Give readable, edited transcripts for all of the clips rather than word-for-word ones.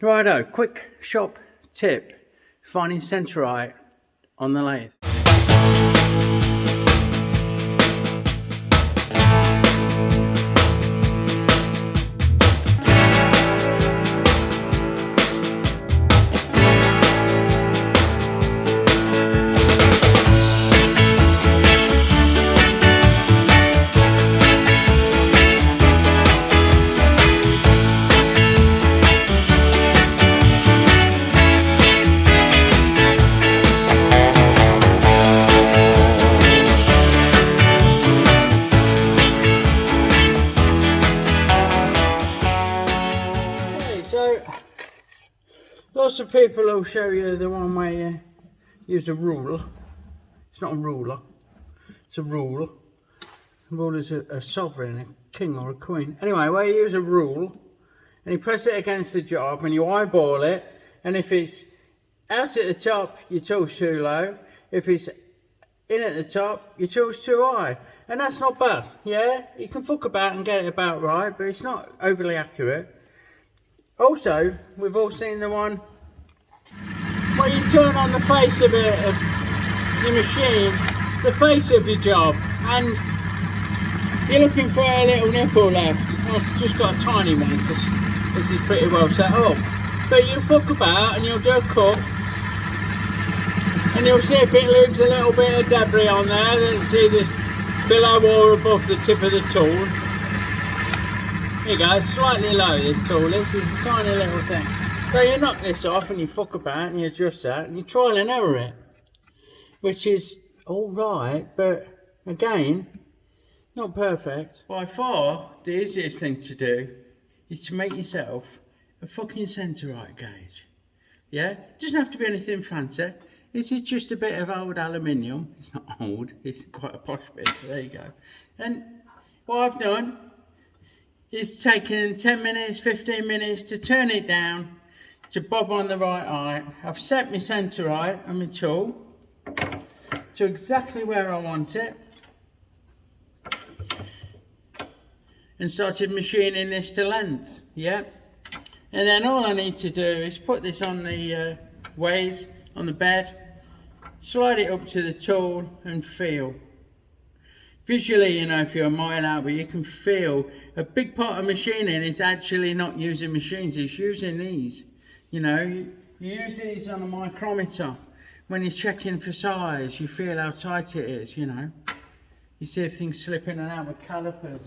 Righto, quick shop tip, finding centrite on the lathe. Lots of people will show you the one where you use a rule. It's not a ruler, it's a rule. A rule is a sovereign, a king or a queen. Anyway, where you use a rule and you press it against the job and you eyeball it, and if it's out at the top, your tool's too low. If it's in at the top, your tool's too high. And that's not bad, yeah? You can fuck about and get it about right, but it's not overly accurate. Also, we've all seen the one where you turn on the face of your machine, the face of your job, and you're looking for a little nipple left. It's just got a tiny one because this is pretty well set up. But you'll fuck about and you'll do a cut, and you'll see if it leaves a little bit of debris on there that's either below or above the tip of the tool. Here you go, it's slightly low, this tool. This is a tiny little thing. So you knock this off and you fuck about and you adjust that and you trial and error it, which is alright, but again, not perfect. By far, the easiest thing to do is to make yourself a fucking centrite gauge. Yeah? It doesn't have to be anything fancy. This is just a bit of old aluminium. It's not old, it's quite a posh bit, but there you go. And what I've done is taken 10 minutes, 15 minutes to turn it down to bob on the right height. I've set my centrite on my tool to exactly where I want it and started machining this to length, yeah? And then all I need to do is put this on the ways, on the bed, slide it up to the tool and feel. Visually, you know, if you're a mile out, but you can feel a big part of machining is actually not using machines, it's using these. You know, you use these on a micrometer. When you're checking for size, you feel how tight it is, you know. You see if things slip in and out with calipers.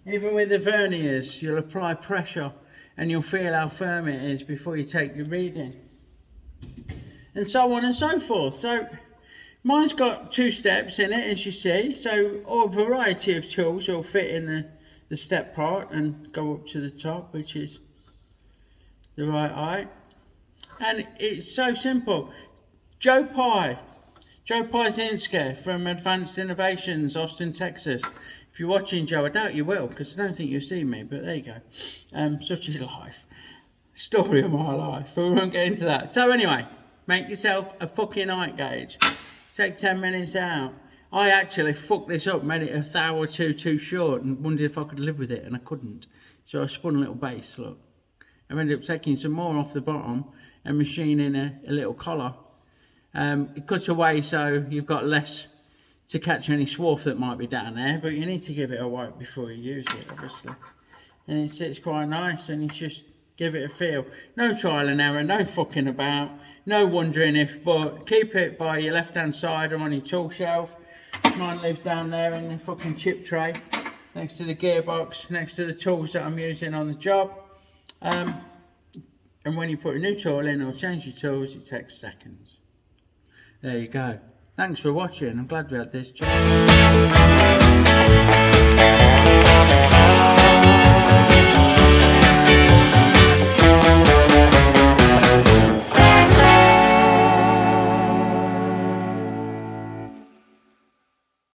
Even with the verniers, you'll apply pressure and you'll feel how firm it is before you take your reading. And so on and so forth. So mine's got 2 steps in it, as you see, so a variety of tools will fit in the step part and go up to the top, which is the right height. And it's so simple. Joe Piezinski from Advanced Innovations, Austin, Texas. If you're watching, Joe, I doubt you will, because I don't think you'll see me, but there you go. Such is life. Story of my life, but we won't get into that. So anyway, make yourself a fucking height gauge. Take 10 minutes out. I actually fucked this up, made it a thou or two too short and wondered if I could live with it, and I couldn't. So I spun a little base, look. I ended up taking some more off the bottom and machining a little collar. It cuts away so you've got less to catch any swarf that might be down there, but you need to give it a wipe before you use it, obviously. And it sits quite nice and you just give it a feel. No trial and error, no fucking about. No wondering if, but keep it by your left hand side or on your tool shelf. Mine lives down there in the fucking chip tray, next to the gearbox, next to the tools that I'm using on the job. And when you put a new tool in or change your tools, it takes seconds. There you go. Thanks for watching. I'm glad we had this chat.